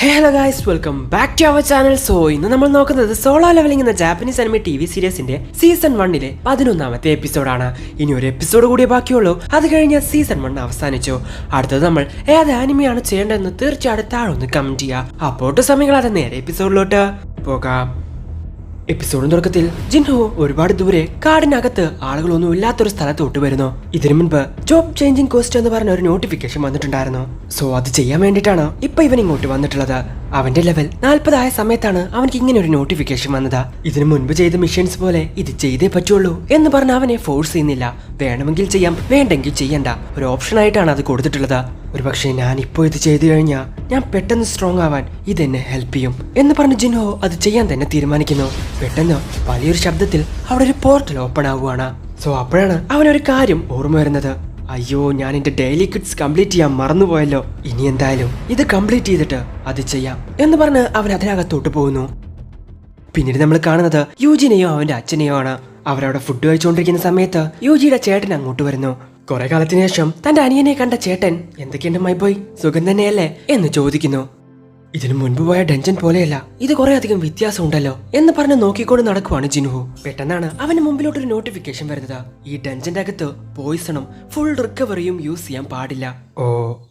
Hello guys, welcome back to our channel. So ഇന്ന് നമ്മൾ നോക്കുന്നത് സോളോ ലെവലിംഗ് എന്ന ജാപ്പനീസ് അനിമെ TV സീരീസിന്റെ സീസൺ 1 11ാമത്തെ എപ്പിസോഡാണ്. ഇനി ഒരു എപ്പിസോഡ് കൂടിയേ ബാക്കിയുള്ളൂ. അത് കഴിഞ്ഞ് സീസൺ 1 അവസാനിച്ചു. അടുത്തത് നമ്മൾ ഏത് ആനിമയാണ് ചെയ്യേണ്ടതെന്ന് തീർച്ചയായിട്ടും താഴെ ഒന്ന് കമന്റ് ചെയ്യുക. അപ്പോട്ട് സമയങ്ങളാതെ നേരെ എപ്പിസോഡിലോട്ട് പോകാം. എപ്പിസോഡിന് തുടക്കത്തിൽ ജിൻഹോ ഒരുപാട് ദൂരെ കാടിനകത്ത് ആളുകളൊന്നും ഇല്ലാത്തൊരു സ്ഥലത്തോട്ട് വരുന്നു. ഇതിനു മുൻപ് ജോബ് ചേഞ്ചിങ് കോസ്റ്റ് എന്ന് പറഞ്ഞ ഒരു നോട്ടിഫിക്കേഷൻ വന്നിട്ടുണ്ടായിരുന്നു. സോ അത് ചെയ്യാൻ വേണ്ടിയിട്ടാണ് ഇപ്പൊ ഇവൻ ഇങ്ങോട്ട് വന്നിട്ടുള്ളത്. അവന്റെ ലെവൽ 40 ആയ സമയത്താണ് അവനക്ക് ഇങ്ങനെ ഒരു നോട്ടിഫിക്കേഷൻ വന്നത്. ഇതിനു മുൻപ് ചെയ്ത മിഷൻസ് പോലെ ഇത് ചെയ്തേ പറ്റുള്ളൂ എന്ന് പറഞ്ഞ് അവനെ ഫോഴ്സ് ചെയ്യുന്നില്ല. വേണമെങ്കിൽ ചെയ്യാം, വേണ്ടെങ്കിൽ ചെയ്യണ്ട, ഒരു ഓപ്ഷൻ ആയിട്ടാണ് അത് കൊടുത്തിട്ടുള്ളത്. ഒരു പക്ഷേ ഞാൻ ഇപ്പോൾ ഇത് ചെയ്തു കഴിഞ്ഞാൽ ഞാൻ പെട്ടെന്ന് സ്ട്രോങ് ആവാൻ ഇതെന്നെ ഹെൽപ്പ് ചെയ്യും എന്ന് പറഞ്ഞ് ജിൻഹോ അത് ചെയ്യാൻ തന്നെ തീരുമാനിക്കുന്നു. പെട്ടെന്ന് വലിയൊരു ശബ്ദത്തിൽ അവിടെ ഒരു പോർട്ടൽ ഓപ്പൺ ആവുകയാണ്. സോ അപ്പോഴാണ് അവനൊരു കാര്യം ഓർമ്മ വരുന്നത്. അയ്യോ, ഞാൻ എന്റെ ഡെയിലി കിഡ്സ് കംപ്ലീറ്റ് ചെയ്യാൻ മറന്നുപോയല്ലോ. ഇനി എന്തായാലും ഇത് കംപ്ലീറ്റ് ചെയ്തിട്ട് അത് ചെയ്യാം എന്ന് പറഞ്ഞ് അവൻ അതിനകത്തോട്ട് പോകുന്നു. പിന്നീട് നമ്മൾ കാണുന്നത് യൂജിനെയോ അവന്റെ അച്ഛനെയോ ആണ്. അവരവിടെ ഫുഡ് കഴിച്ചുകൊണ്ടിരിക്കുന്ന സമയത്ത് യൂജിയുടെ ചേട്ടൻ അങ്ങോട്ട് വരുന്നു. കുറെ കാലത്തിന് ശേഷം തന്റെ അനിയനെ കണ്ട ചേട്ടൻ എന്തൊക്കെയുണ്ട് മൈ ബോയ്, സുഖം തന്നെയല്ലേ എന്ന് ചോദിക്കുന്നു. ഇതിനു മുൻപ് പോയ ഡഞ്ചൻ പോലെയല്ല, ഇത് കുറെ അധികം വ്യത്യാസം ഉണ്ടല്ലോ എന്ന് പറഞ്ഞ് നോക്കിക്കൊണ്ട് നടക്കുവാണ് ജിൻഹോ. പെട്ടെന്നാണ് അവന് മുമ്പിലോട്ടൊരു നോട്ടിഫിക്കേഷൻ വരുന്നത്. ഈ ഡഞ്ചന്റെ അകത്ത് പോയിസണും ഫുൾ റിക്കവറിയും യൂസ് ചെയ്യാൻ പാടില്ല. ഓ,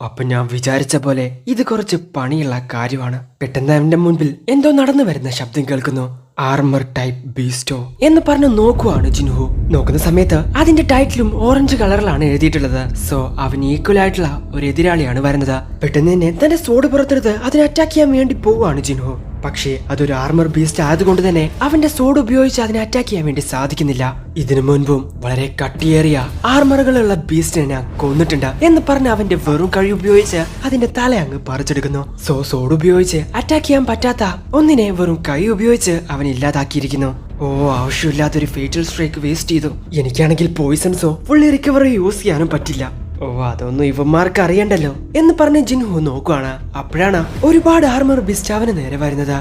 അപ്പൊ ഞാൻ വിചാരിച്ച പോലെ ഇത് കുറച്ച് പണിയുള്ള കാര്യമാണ്. പെട്ടെന്ന് അവന്റെ മുൻപിൽ എന്തോ നടന്നു വരുന്ന ശബ്ദം കേൾക്കുന്നു. ആർമർ ടൈപ്പ് ബീസ്റ്റോ എന്ന് പറഞ്ഞ് നോക്കുവാണ് ജിൻഹോ. നോക്കുന്ന സമയത്ത് അതിന്റെ ടൈറ്റിലും ഓറഞ്ച് കളറിലാണ് എഴുതിയിട്ടുള്ളത്. സോ അവൻ ഈക്വൽ ആയിട്ടുള്ള ഒരു എതിരാളിയാണ് വരുന്നത്. പെട്ടെന്ന് തന്നെ തന്റെ സോഡ് പുറത്തെടുത്ത് അതിനെ അറ്റാക്ക് ചെയ്യാൻ വേണ്ടി പോവുകയാണ് ജിൻഹോ. പക്ഷേ അതൊരു ആർമർ ബീസ്റ്റ് ആയതുകൊണ്ട് തന്നെ അവന്റെ സോഡ് ഉപയോഗിച്ച് അതിനെ അറ്റാക്ക് ചെയ്യാൻ വേണ്ടി സാധിക്കുന്നില്ല. ഇതിനു മുൻപും വളരെ കട്ടിയേറിയ ആർമറുകളുള്ള ബീസ്റ്റിനെ ഞാൻ കൊന്നിട്ടുണ്ട് എന്ന് പറഞ്ഞ് അവന്റെ വെറും കഴിവ് ഉപയോഗിച്ച് അതിന്റെ തല അങ്ങ് പറിച്ചെടുക്കുന്നു. സോ സോഡ് ഉപയോഗിച്ച് അറ്റാക്ക് ചെയ്യാൻ പറ്റാത്ത ഒന്നിനെ വെറും കൈ ഉപയോഗിച്ച് അവൻ ഇല്ലാതാക്കിയിരിക്കുന്നു. ഓ, ആവശ്യമില്ലാത്തൊരു ഫേറ്റൽ സ്ട്രൈക്ക് വേസ്റ്റ് ചെയ്തു. എനിക്കാണെങ്കിൽ പോയിസൺസോ ഫുള്ളി റിക്കവറി യൂസ് ചെയ്യാനും പറ്റില്ല. ഓ, അതൊന്നും ഇവന്മാർക്ക് അറിയണ്ടല്ലോ എന്ന് പറഞ്ഞ് ജിൻഹോ നോക്കുവാണ്. അപ്പോഴാണ് ഒരുപാട് ആർമർ ബീസ്റ്റ് അവന് നേരെ വരുന്നത്.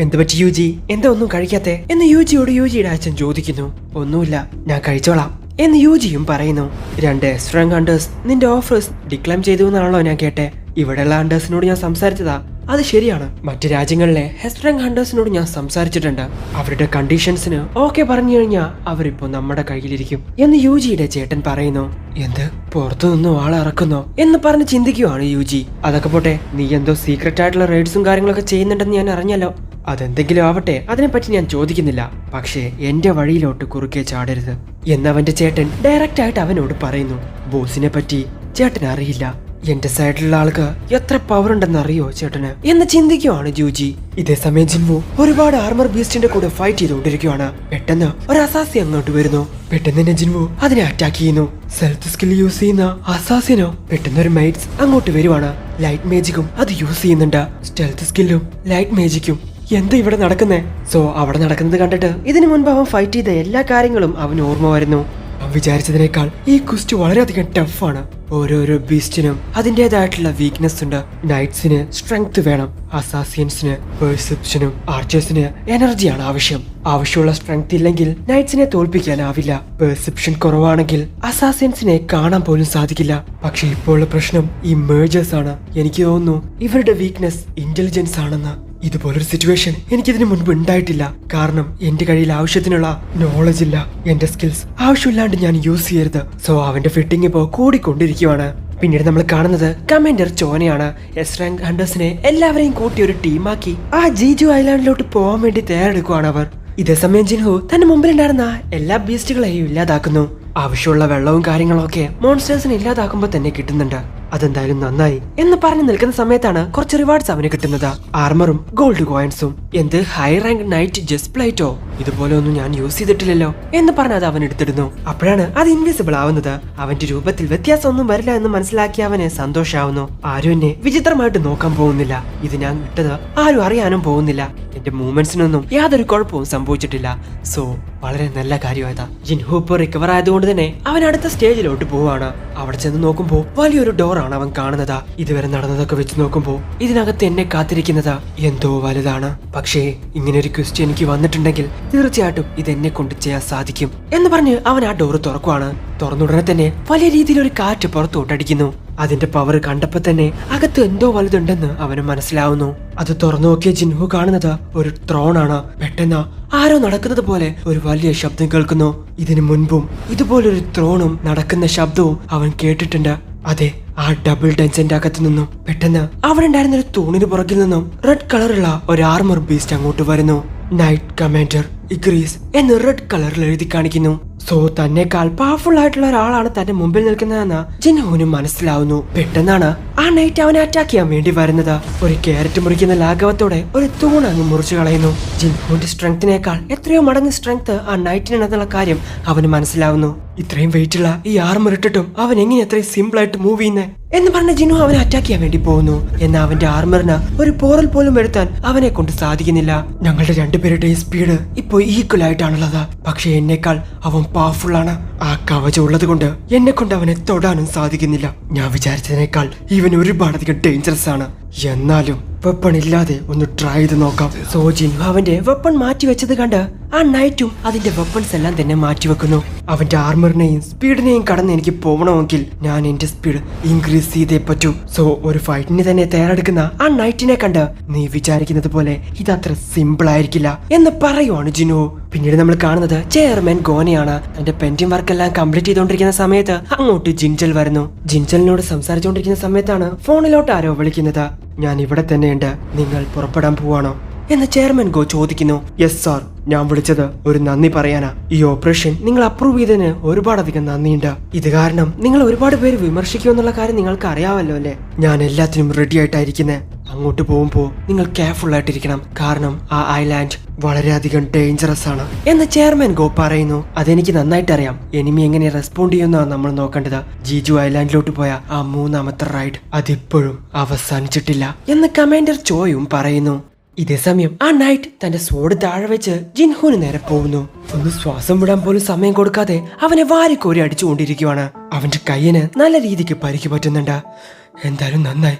എന്ത് പറ്റി യൂജി, എന്താ ഒന്നും കഴിക്കാത്തെ എന്ന് യൂജിയോട് യൂജിയുടെ അച്ഛൻ ചോദിക്കുന്നു. ഒന്നുമില്ല, ഞാൻ കഴിച്ചോളാം എന്ന് യൂജിയും പറയുന്നു. 2 സ്ട്രോങ് ഹണ്ടേഴ്സ് നിന്റെ ഓഫേഴ്സ് ഡിക്ലൈം ചെയ്തു എന്നാണല്ലോ ഞാൻ കേട്ടെ. ഇവിടെയുള്ള ഹണ്ടേഴ്സിനോട് ഞാൻ സംസാരിച്ചതാ, അത് ശരിയാണ്. മറ്റു രാജ്യങ്ങളിലെ ഹെസ്ട്രങ് ഹണ്ടേഴ്സിനോട് ഞാൻ സംസാരിച്ചിട്ടുണ്ട്. അവരുടെ കണ്ടീഷൻസിന് ഓക്കെ പറഞ്ഞു കഴിഞ്ഞാൽ അവരിപ്പോ നമ്മുടെ കയ്യിലിരിക്കും എന്ന് യൂജിയുടെ ചേട്ടൻ പറയുന്നു. എന്ത്, പുറത്തുനിന്നും ആളെ ഇറക്കുന്നോ എന്ന് പറഞ്ഞ് ചിന്തിക്കുവാണ് യൂജി. അതൊക്കെ പോട്ടെ, നീ എന്തോ സീക്രട്ട് ആയിട്ടുള്ള റെയ്ഡ്സും കാര്യങ്ങളൊക്കെ ചെയ്യുന്നുണ്ടെന്ന് ഞാൻ അറിഞ്ഞല്ലോ. അതെന്തെങ്കിലും ആവട്ടെ, അതിനെപ്പറ്റി ഞാൻ ചോദിക്കുന്നില്ല. പക്ഷേ എന്റെ വഴിയിലോട്ട് കുറുക്കെ ചാടരുത് എന്നവന്റെ ചേട്ടൻ ഡയറക്റ്റ് ആയിട്ട് അവനോട് പറയുന്നു. ബോസിനെ പറ്റി ചേട്ടന് അറിയില്ല. എന്റെ സൈഡിലുള്ള ആൾക്ക് എത്ര പവർ ഉണ്ടെന്ന് അറിയോ ചേട്ടന് എന്ന് ചിന്തിക്കുവാണ് യൂജി. ഇതേ സമയം ജിൻവോ ഒരുപാട് ആർമർ ബീസ്റ്റിന്റെ കൂടെ ഫൈറ്റ് ചെയ്തുകൊണ്ടിരിക്കുവാണ്. പെട്ടെന്ന് ഒരു അസാസി അങ്ങോട്ട് വരുന്നു. പെട്ടെന്ന് തന്നെ ജിൻവോ അതിനെ അറ്റാക്ക് ചെയ്യുന്നു. സെൽഫ് സ്കിൽ യൂസ് ചെയ്യുന്ന അസാസിനോ പെട്ടെന്ന് ഒരു മൈറ്റ്സ് അങ്ങോട്ട് വരുവാണ്. ലൈറ്റ് മേജിക്കും അത് യൂസ് ചെയ്യുന്നുണ്ട്. സ്റ്റെൽത്ത് സ്കില്ലും ലൈറ്റ് മേജിക്കും. എന്താ ഇവിടെ നടക്കുന്നേ? സോ അവിടെ നടക്കുന്നത് കണ്ടിട്ട് ഇതിനു മുൻപ് അവൻ ഫൈറ്റ് ചെയ്ത എല്ലാ കാര്യങ്ങളും അവന് ഓർമ്മ വരുന്നു. അവൻ വിചാരിച്ചതിനേക്കാൾ ഈ ക്വസ്റ്റ് വളരെയധികം ടഫാണ്. ഓരോരോ ബീസ്റ്റിനും അതിൻ്റെതായിട്ടുള്ള വീക്ക്നെസ് ഉണ്ട്. നൈറ്റ്സിന് സ്ട്രെങ്ത് വേണം, അസാസിയൻസിന് പെർസെപ്ഷനും ആർച്ചേഴ്സിന് എനർജിയാണ് ആവശ്യം. ആവശ്യമുള്ള സ്ട്രെങ്ത് ഇല്ലെങ്കിൽ നൈറ്റ്സിനെ തോൽപ്പിക്കാനാവില്ല. പെർസെപ്ഷൻ കുറവാണെങ്കിൽ അസാസിയൻസിനെ കാണാൻ പോലും സാധിക്കില്ല. പക്ഷെ ഇപ്പോൾ പ്രശ്നം ഈ മേജേഴ്സ് ആണ്. എനിക്ക് തോന്നുന്നു ഇവരുടെ വീക്ക്നെസ് ഇന്റലിജൻസ് ആണെന്ന്. ഇതുപോലൊരു സിറ്റുവേഷൻ എനിക്കിതിനു മുൻപ് ഉണ്ടായിട്ടില്ല. കാരണം എന്റെ കയ്യിൽ ആവശ്യത്തിനുള്ള നോളജ് ഇല്ല. എന്റെ സ്കിൽസ് ആവശ്യമില്ലാണ്ട് ഞാൻ യൂസ് ചെയ്യരുത്. സോ അവന്റെ ഫിറ്റിംഗ് ഇപ്പോ കൂടിക്കൊണ്ടിരിക്കുവാണ്. പിന്നീട് നമ്മൾ കാണുന്നത് കമാൻഡർ ചോനയാണ്. എസ് റാങ്ക് ഹണ്ടേഴ്സിനെ എല്ലാവരെയും കൂട്ടി ഒരു ടീമാക്കി ആ ജീജു ഐലാൻഡിലോട്ട് പോകാൻ വേണ്ടി തയ്യാറെടുക്കുവാണ് അവർ. ഇതേസമയം ജിൻഹോ തന്റെ മുമ്പിലുണ്ടായിരുന്ന എല്ലാ ബീസ്റ്റുകളെയും ഇല്ലാതാക്കുന്നു. ആവശ്യമുള്ള വെള്ളവും കാര്യങ്ങളൊക്കെ മോൺസ്റ്റേഴ്സിനെ ഇല്ലാതാക്കുമ്പോൾ തന്നെ കിട്ടുന്നുണ്ട്. അതെന്തായാലും നന്നായി എന്ന് പറഞ്ഞു നിൽക്കുന്ന സമയത്താണ് കുറച്ച് റിവാർഡ്സ് അവന് കിട്ടുന്നത്. ആർമറും ഗോൾഡ് കോയിൻസും. എന്ത്, high rank night just Plato? ഇതുപോലെ ഒന്നും ഞാൻ യൂസ് ചെയ്തിട്ടില്ലല്ലോ എന്ന് പറഞ്ഞ് അത് അവൻ എടുത്തിടുന്നു. അപ്പോഴാണ് അത് ഇൻവിസിബിൾ ആവുന്നത്. അവന്റെ രൂപത്തിൽ വ്യത്യാസമൊന്നും വരില്ല എന്ന് മനസ്സിലാക്കി അവന് സന്തോഷാവുന്നു. ആരും എന്നെ വിചിത്രമായിട്ട് നോക്കാൻ പോകുന്നില്ല. ഇത് ഞാൻ ഇട്ടത് ആരും അറിയാനും പോകുന്നില്ല. എന്റെ മൂവ്മെന്റ്സിനൊന്നും യാതൊരു കുഴപ്പവും സംഭവിച്ചിട്ടില്ല. സോ വളരെ നല്ല കാര്യമായതാ. ജിൻഹോ ഇപ്പോൾ റിക്കവർ ആയതുകൊണ്ട് തന്നെ അവൻ അടുത്ത സ്റ്റേജിലോട്ട് പോവാണ്. അവിടെ ചെന്ന് നോക്കുമ്പോൾ വലിയൊരു ഡോറാണ് അവൻ കാണുന്നത്. ഇതുവരെ നടന്നതൊക്കെ വെച്ച് നോക്കുമ്പോൾ ഇതിനകത്ത് എന്നെ കാത്തിരിക്കുന്നത് എന്തോ വലുതാണ്. പക്ഷേ ഇങ്ങനെ ഒരു ക്വസ്റ്റ്യൻ എനിക്ക് വന്നിട്ടുണ്ടെങ്കിൽ തീർച്ചയായിട്ടും ഇതെന്നെ കൊണ്ട് ചെയ്യാൻ സാധിക്കും എന്ന് പറഞ്ഞ് അവൻ ആ ഡോറ് തുറക്കുവാണ്. തുറന്നുടനെ തന്നെ വലിയ രീതിയിൽ ഒരു കാറ്റ് പുറത്തോട്ടടിക്കുന്നു. അതിന്റെ പവർ കണ്ടപ്പോ തന്നെ അകത്ത് എന്തോ വലുതുണ്ടെന്ന് അവന് മനസ്സിലാവുന്നു. അത് തുറന്നു നോക്കിയ ജിൻഹു കാണുന്നത് ഒരു ത്രോണാണ്. പെട്ടെന്ന് ആരോ നടക്കുന്നത് പോലെ ഒരു വലിയ ശബ്ദം കേൾക്കുന്നു. ഇതിനു മുൻപും ഇതുപോലൊരു ത്രോണും നടക്കുന്ന ശബ്ദവും അവൻ കേട്ടിട്ടുണ്ട്. അതെ, ആ ഡബിൾ ഡെൻസിന്റെ അകത്തു നിന്നും പെട്ടെന്ന് അവിടെ ഉണ്ടായിരുന്ന ഒരു തൂണിന് പുറകിൽ നിന്നും റെഡ് കളറുള്ള ഒരു ആർമർ ബീസ്റ്റ് അങ്ങോട്ട് വരുന്നു. നൈറ്റ് കമാൻഡർ ഇഗ്രീസ് എന്ന് റെഡ് കളറിൽ എഴുതി കാണിക്കുന്നു. സോ തന്നെക്കാൾ പവർഫുൾ ആയിട്ടുള്ള ഒരാളാണ് തന്റെ മുമ്പിൽ നിൽക്കുന്നതെന്ന് ജിൻഹുവിന് മനസ്സിലാവുന്നു. പെട്ടെന്നാണ് ആ നൈറ്റ് അവനെ അറ്റാക്ക് ചെയ്യാൻ വേണ്ടി വരുന്നത്. ഒരു ക്യാരറ്റ് മുറിക്കുന്ന ലാഘവത്തോടെ ഒരു തൂൺ അങ്ങ് മുറിച്ചു കളയുന്നു. ജിൻഹുവിന്റെ സ്ട്രെങ്തിനേക്കാൾ എത്രയോ മടങ്ങ് സ്ട്രെങ്ത് ആ നൈറ്റിനുണ്ടെന്നുള്ള കാര്യം അവന് മനസ്സിലാവുന്നു. ഇത്രയും വെയിറ്റുള്ള ഈ ആർമർ ഇട്ടിട്ടും അവൻ എങ്ങനെ എത്രയും സിമ്പിൾ ആയിട്ട് മൂവ് ചെയ്യുന്നേ എന്ന് പറഞ്ഞ ജിൻഹു അവനെ അറ്റാക്ക് ചെയ്യാൻ വേണ്ടി പോകുന്നു. എന്നാൽ അവന്റെ ആർമറിന് ഒരു പോറൽ പോലും എടുത്താൻ അവനെ കൊണ്ട് സാധിക്കുന്നില്ല. ഞങ്ങളുടെ രണ്ടുപേരുടെയും സ്പീഡ് ഇപ്പോൾ ഈക്വൽ ആയിട്ടാണുള്ളത്. പക്ഷെ എന്നേക്കാൾ അവൻ പവർഫുൾ ആണ്. ആ കവചം ഉള്ളത് കൊണ്ട് എന്നെ കൊണ്ട് അവനെ തൊടാനും സാധിക്കുന്നില്ല. ഞാൻ വിചാരിച്ചതിനേക്കാൾ ഇവൻ ഒരുപാടധികം ഡേഞ്ചറസ് ആണ്. എന്നാലും വെപ്പൺ ഇല്ലാതെ ഒന്ന് ട്രൈ ചെയ്ത് നോക്കാം. സോ ജിൻഹു അവന്റെ വെപ്പൺ മാറ്റി വെച്ചത് കണ്ട് ആ നൈറ്റും അതിന്റെ വെപ്പൺസ് എല്ലാം തന്നെ മാറ്റിവെക്കുന്നു. അവന്റെ ആർമറിനെയും സ്പീഡിനെയും കടന്ന് എനിക്ക് പോകണമെങ്കിൽ ഞാൻ എന്റെ സ്പീഡ് ഇൻക്രീസ് ചെയ്തേ പറ്റൂ. സോ ഒരു ഫൈറ്റിന് തന്നെ തയ്യാറെടുക്കുന്ന ആ നൈറ്റിനെ കണ്ട് നീ വിചാരിക്കുന്നത് പോലെ ഇതത്ര സിമ്പിൾ ആയിരിക്കില്ല എന്ന് പറയുവാണ് ജിൻഹു. പിന്നീട് നമ്മൾ കാണുന്നത് ചെയർമാൻ ഗോനയാണ്. തന്റെ പെൻഡിങ് വർക്ക് എല്ലാം കംപ്ലീറ്റ് ചെയ്തുകൊണ്ടിരിക്കുന്ന സമയത്ത് അങ്ങോട്ട് ജിൻജൽ വരുന്നു. ജിൻജലിനോട് സംസാരിച്ചുകൊണ്ടിരിക്കുന്ന സമയത്താണ് ഫോണിലോട്ട് ആരോ വിളിക്കുന്നത്. ഞാൻ ഇവിടെ തന്നെയുണ്ട്, നിങ്ങൾ പുറപ്പെടാൻ പോവാണോ എന്ന് ചെയർമാൻ ഗോ ചോദിക്കുന്നു. യെസ് സാർ, ഞാൻ വിളിച്ചത് ഒരു നന്ദി പറയാനാ. ഈ ഓപ്പറേഷൻ നിങ്ങൾ അപ്രൂവ് ചെയ്തതിന് ഒരുപാടധികം നന്ദിയുണ്ട്. ഇത് കാരണം നിങ്ങൾ ഒരുപാട് പേര് വിമർശിക്കുമെന്നുള്ള കാര്യം നിങ്ങൾക്ക് അറിയാമല്ലോ അല്ലേ? ഞാൻ എല്ലാത്തിനും റെഡി ആയിട്ടായിരിക്കുന്നേ. അങ്ങോട്ട് പോകുമ്പോ നിങ്ങൾ കെയർഫുൾ ആയിട്ടിരിക്കണം, കാരണം ആ ഐലാൻഡ് വളരെയധികം ഡേഞ്ചറസ് ആണ് എന്ന് ചെയർമാൻ ഗോ പറയുന്നു. അതെനിക്ക് നന്നായിട്ട് അറിയാം. എനിമി എങ്ങനെ റെസ്പോണ്ട് ചെയ്യുന്നതാണ് നമ്മൾ നോക്കേണ്ടത്. ജീജു ഐലാൻഡിലോട്ട് പോയ ആ മൂന്നാമത്തെ റൈഡ് അതിപ്പോഴും അവസാനിച്ചിട്ടില്ല എന്ന് കമാൻഡർ ചോയും പറയുന്നു. ഇതേസമയം ആ നൈറ്റ് തന്റെ സ്വോർഡ് താഴെ വെച്ച് ജിൻഹുവിന് നേരെ പോകുന്നു. ഒന്ന് ശ്വാസം വിടാൻ പോലും സമയം കൊടുക്കാതെ അവനെ വാരിക്കോരി അടിച്ചുകൊണ്ടിരിക്കുവാണ്. അവന്റെ കയ്യിന് നല്ല രീതിക്ക് പരിക്ക് പറ്റുന്നുണ്ട്. എന്തായാലും നന്നായി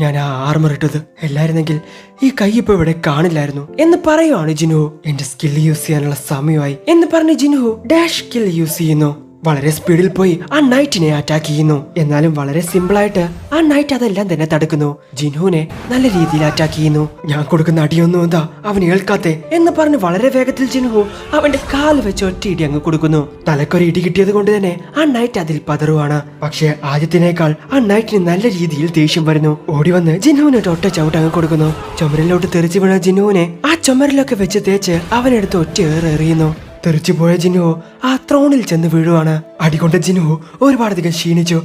ഞാൻ ആ ആർമർ ഇട്ടത്. എല്ലായിരുന്നെങ്കിൽ ഈ കൈ ഇപ്പൊ ഇവിടെ കാണില്ലായിരുന്നു എന്ന് പറയുവാണ് ജിൻഹു. എന്റെ സ്കില്ല് യൂസ് ചെയ്യാനുള്ള സമയമായി എന്ന് പറഞ്ഞ് ജിൻഹു ഡാഷ് സ്കിൽ യൂസ് ചെയ്യുന്നു. വളരെ സ്പീഡിൽ പോയി ആ നൈറ്റിനെ അറ്റാക്ക് ചെയ്യുന്നു. എന്നാലും വളരെ സിമ്പിൾ ആയിട്ട് ആ നൈറ്റ് അതെല്ലാം തന്നെ തടുക്കുന്നു. ജിൻഹുവിനെ നല്ല രീതിയിൽ അറ്റാക്ക് ചെയ്യുന്നു. ഞാൻ കൊടുക്കുന്ന അടിയൊന്നും എന്താ അവൻ ഏൽക്കാത്തെ എന്ന് പറഞ്ഞ് വളരെ വേഗത്തിൽ ജിൻഹു അവന്റെ കാല് വെച്ച് ഒറ്റ ഇടി അങ്ങ് കൊടുക്കുന്നു. തലക്കൊരു ഇടി കിട്ടിയത് കൊണ്ട് തന്നെ ആ നൈറ്റ് അതിൽ പതറുവാണ്. പക്ഷെ ആദ്യത്തിനേക്കാൾ ആ നൈറ്റിന് നല്ല രീതിയിൽ ദേഷ്യം വരുന്നു. ഓടി വന്ന് ജിൻഹുവിന് ഒറ്റ ചവിട്ട് അങ്ങ് കൊടുക്കുന്നു. ചുമരിലോട്ട് തെറിച്ചു വീണ ജിൻഹുവിനെ ആ ചുമരിലൊക്കെ വെച്ച് തേച്ച് അവനെടുത്ത് ഒറ്റ എറിയുന്നു. തെറിച്ചുപോയ ജിൻഹു ആ ത്രോണിൽ ചെന്ന് വീഴുവാണ്. അടികൊണ്ട ജിൻഹു ഒരുപാടധികം ക്ഷീണിച്ചു.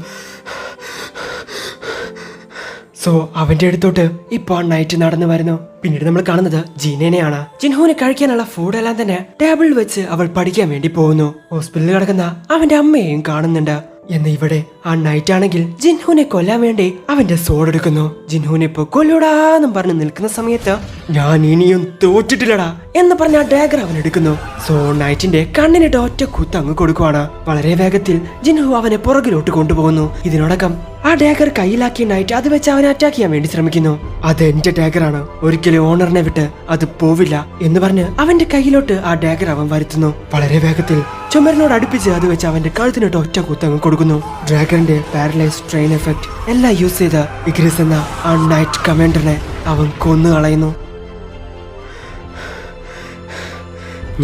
സോ അവന്റെ അടുത്തോട്ട് ഇപ്പൊ നൈറ്റ് നടന്നു വരുന്നു. പിന്നീട് നമ്മൾ കാണുന്നത് ജീനേനെയാണ്. ജിൻഹുവിന് കഴിക്കാനുള്ള ഫുഡെല്ലാം തന്നെ ടേബിളിൽ വെച്ച് അവൾ പഠിക്കാൻ വേണ്ടി പോകുന്നു. ഹോസ്പിറ്റലിൽ കിടക്കുന്ന അവന്റെ അമ്മയെയും കാണുന്നുണ്ട്. എന്ന് ഇവിടെ ആ നൈറ്റ് ആണെങ്കിൽ ജിൻഹുവിനെ കൊല്ലാൻ വേണ്ടി അവന്റെ സോഡ് എടുക്കുന്നു. ജിൻഹുവിനെ ഇപ്പൊ കൊല്ലൂടാന്നും പറഞ്ഞ് നിൽക്കുന്ന സമയത്ത് ഞാൻ ഇനിയും തോറ്റിട്ടില്ലടാ എന്ന് പറഞ്ഞ ആ ഡാഗർ അവൻ എടുക്കുന്നു. സോ നൈറ്റിന്റെ കണ്ണിനിട്ട് ഒറ്റ കുത്ത് അങ്ങ് കൊടുക്കുവാണ്. വളരെ വേഗത്തിൽ ജിൻഹു അവനെ പുറകിലോട്ട് കൊണ്ടുപോകുന്നു. ഇതിനോടകം ആ ഡാഗർ കയ്യിലാക്കിയ നൈറ്റ് അത് വെച്ച് അവനെ അറ്റാക്ക് ചെയ്യാൻ വേണ്ടി ശ്രമിക്കുന്നു. അത് എന്റെ ഡാഗറാണ്, ഒരിക്കലും ഓണറിനെ വിട്ട് അത് പോവില്ല എന്ന് പറഞ്ഞ് അവന്റെ കയ്യിലോട്ട് ആ ഡാഗർ അവൻ വരുത്തുന്നു. വളരെ വേഗത്തിൽ ചുമരിനോട് അടുപ്പിച്ച് അത് വെച്ച് അവന്റെ കഴുത്തിനോട്ട് ഒറ്റ കുത്തങ്ങ് കൊടുക്കുന്നു. ഡ്രാഗറിന്റെ പാരലൈസ് ട്രെയിൻ എഫക്ട് എല്ലാം യൂസ് ചെയ്ത് ഇഗ്രിസ് എന്ന ആ നൈറ്റ് കമാൻഡറിനെ അവൻ കൊന്നു കളയുന്നു.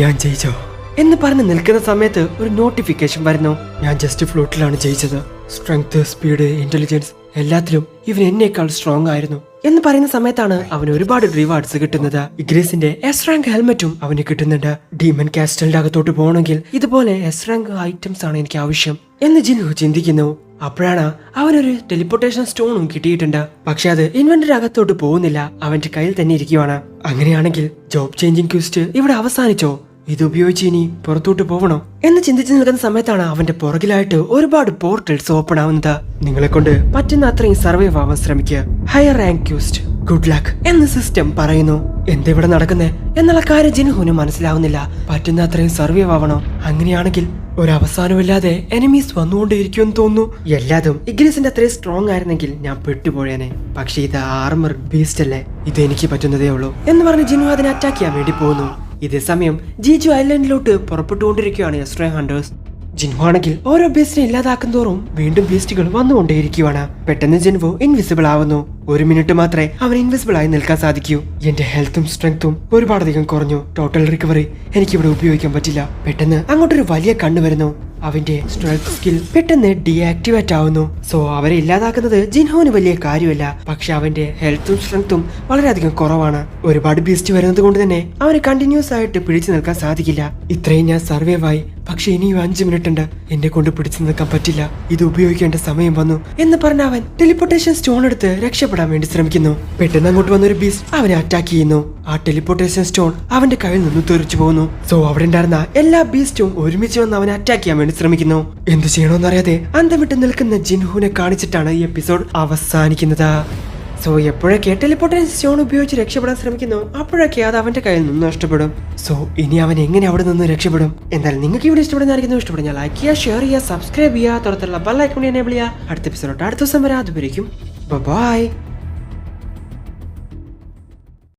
ഞാൻ ജയിച്ചോ എന്ന് പറഞ്ഞ് നിൽക്കുന്ന സമയത്ത് ഒരു നോട്ടിഫിക്കേഷൻ വരുന്നു. ഞാൻ ജസ്റ്റ് ഫ്ലോട്ടിലാണ് ജയിച്ചത്. സ്ട്രെങ്ത്, സ്പീഡ്, ഇന്റലിജൻസ് എല്ലാത്തിലും ഇവൻ എന്നേക്കാൾ സ്ട്രോങ് ആയിരുന്നു എന്ന് പറയുന്ന സമയത്താണ് അവന് ഒരുപാട് റിവാർഡ്സ് കിട്ടുന്നത്. ഇഗ്രീസിന്റെ എസ് റാങ്ക് ഹെൽമെറ്റും അവന് കിട്ടുന്നുണ്ട്. ഡീമൻ കാസ്റ്റലിന്റെ അകത്തോട്ട് പോകണമെങ്കിൽ ഇതുപോലെ എസ് റാങ്ക് ഐറ്റംസ് ആണ് എനിക്ക് ആവശ്യം എന്ന് ജിൻഹു ചിന്തിക്കുന്നു. അപ്പോഴാണ് അവനൊരു ടെലിപ്പോർട്ടേഷൻ സ്റ്റോണും കിട്ടിയിട്ടുണ്ട്. പക്ഷെ അത് ഇൻവെന്ററി അകത്തോട്ട് പോകുന്നില്ല, അവന്റെ കയ്യിൽ തന്നെ ഇരിക്കുവാണ്. അങ്ങനെയാണെങ്കിൽ ജോബ് ചേഞ്ചിങ് ക്വസ്റ്റ് ഇവിടെ അവസാനിച്ചോ? ഇത് ഉപയോഗിച്ച് ഇനി പുറത്തോട്ട് പോകണോ എന്ന് ചിന്തിച്ചു നിൽക്കുന്ന സമയത്താണ് അവന്റെ പുറകിലായിട്ട് ഒരുപാട് പോർട്ടൽസ് ഓപ്പൺ ആവുന്നത്. നിങ്ങളെ കൊണ്ട് പറ്റുന്ന അത്രയും സർവൈവ് ആവാൻ ശ്രമിക്കുക. ഹയർ റാങ്ക് ക്യൂസ്റ്റ്, ഗുഡ് ലക്ക് എന്ന് സിസ്റ്റം പറയുന്നു. എന്തിവിടെ നടക്കുന്നേ എന്നുള്ള കാര്യം ജിൻഹുവിന് മനസ്സിലാവുന്നില്ല. പറ്റുന്ന അത്രയും സർവൈവ് ആവണോ? അങ്ങനെയാണെങ്കിൽ ഒരവസാനമില്ലാതെ എനിമീസ് വന്നുകൊണ്ടേയിരിക്കുമെന്ന് തോന്നുന്നു. എല്ലാതും ഇഗ്രീസിന്റെ അത്രയും സ്ട്രോങ് ആയിരുന്നെങ്കിൽ ഞാൻ പെട്ടുപോയേനെ. പക്ഷെ ഇത് ആർമർ ബീസ്റ്റ് അല്ലേ, ഇത് എനിക്ക് പറ്റുന്നതേ ഉള്ളൂ എന്ന് പറഞ്ഞ് ജിൻഹു അതിനെ അറ്റാക്ക് ചെയ്യാൻ വേണ്ടി പോകുന്നു. ഇതേ സമയം ജീജു ഐലൻഡിലോട്ട് പുറപ്പെട്ടുകൊണ്ടിരിക്കുകയാണ് എസ്ട്രേ ഹണ്ടേഴ്സ്. ജിൻവോ ആണെങ്കിൽ ഓരോ ബീസ്റ്റിനെ ഇല്ലാതാക്കും തോറും വീണ്ടും ബീസ്റ്റുകൾ വന്നുകൊണ്ടേയിരിക്കുവാണ്. പെട്ടെന്ന് ജിൻവോ ഇൻവിസിബിൾ ആവുന്നു. 1 മിനിറ്റ് മാത്രമേ അവൻ ഇൻവിസിബിൾ ആയി നിൽക്കാൻ സാധിക്കൂ. എന്റെ ഹെൽത്തും സ്ട്രെങ്ത്തും ഒരുപാടധികം കുറഞ്ഞു. ടോട്ടൽ റിക്കവറി എനിക്കിവിടെ ഉപയോഗിക്കാൻ പറ്റില്ല. പെട്ടെന്ന് അങ്ങോട്ടൊരു വലിയ കണ്ണ് വരുന്നു. അവന്റെ സ്ട്രെങ്ത് സ്കിൽ പെട്ടെന്ന് ഡീആക്ടിവേറ്റ് ആവുന്നു. സോ അവരെ ഇല്ലാതാക്കുന്നത് ജിൻഹോന് വലിയ കാര്യമല്ല. പക്ഷെ അവന്റെ ഹെൽത്തും സ്ട്രെങ്ത്തും വളരെയധികം കുറവാണ്. ഒരുപാട് ബീസ്റ്റ് വരുന്നത് കൊണ്ട് തന്നെ അവന് കണ്ടിന്യൂസ് ആയിട്ട് പിടിച്ചു നിൽക്കാൻ സാധിക്കില്ല. ഇത്രയും ഞാൻ സർവൈവ് ആയി. പക്ഷെ ഇനിയും 5 മിനിറ്റ് ഉണ്ട്. എന്നെ കൊണ്ട് പിടിച്ചു നിൽക്കാൻ പറ്റില്ല. ഇത് ഉപയോഗിക്കേണ്ട സമയം വന്നു എന്ന് പറഞ്ഞ അവൻ ടെലിപ്പോർട്ടേഷൻ സ്റ്റോൺ എടുത്ത് രക്ഷപ്പെടാൻ വേണ്ടി ശ്രമിക്കുന്നു. പെട്ടെന്ന് അങ്ങോട്ട് വന്നൊരു ബീസ്റ്റ് അവനെ അറ്റാക്ക് ചെയ്യുന്നു. ആ ടെലിപ്പോർട്ടേഷൻ സ്റ്റോൺ അവന്റെ കയ്യിൽ നിന്ന് തെറിച്ചു പോകുന്നു. സോ അവിടെ ഉണ്ടായിരുന്ന എല്ലാ ബീസ്റ്റും ഒരുമിച്ച് വന്ന് അവനെ അറ്റാക്ക് ചെയ്യാൻ വേണ്ടി ശ്രമിക്കുന്നു. എന്ത് ചെയ്യണമെന്നറിയാതെ അന്തം വിട്ട് നിൽക്കുന്ന ജിൻഹുവിനെ കാണിച്ചിട്ടാണ് ഈ എപ്പിസോഡ് അവസാനിക്കുന്നത്. സോ എപ്പോഴൊക്കെ ടെലിപ്പോർട്ടേഷൻ സ്റ്റോൺ ഉപയോഗിച്ച് രക്ഷപ്പെടാൻ ശ്രമിക്കുന്നു അപ്പോഴൊക്കെ അത് അവന്റെ കയ്യിൽ നിന്ന് നഷ്ടപ്പെടും. സോ ഇനി അവൻ എങ്ങനെ അവിടെ നിന്ന് രക്ഷപ്പെടും? എന്തായാലും നിങ്ങൾക്ക് ഇവിടെ ഇഷ്ടപ്പെടുന്ന ലൈക്ക് ചെയ്യുക, ഷെയർ ചെയ്യുക, സബ്സ്ക്രൈബ് ചെയ്യുക, തുടർന്നുള്ള ബെൽ ഐക്കൺ എനേബിൾ ചെയ്യുക. അടുത്ത എപ്പിസോഡ് അടുത്ത ദിവസം വരെ. അതുവരേക്കും ബൈ.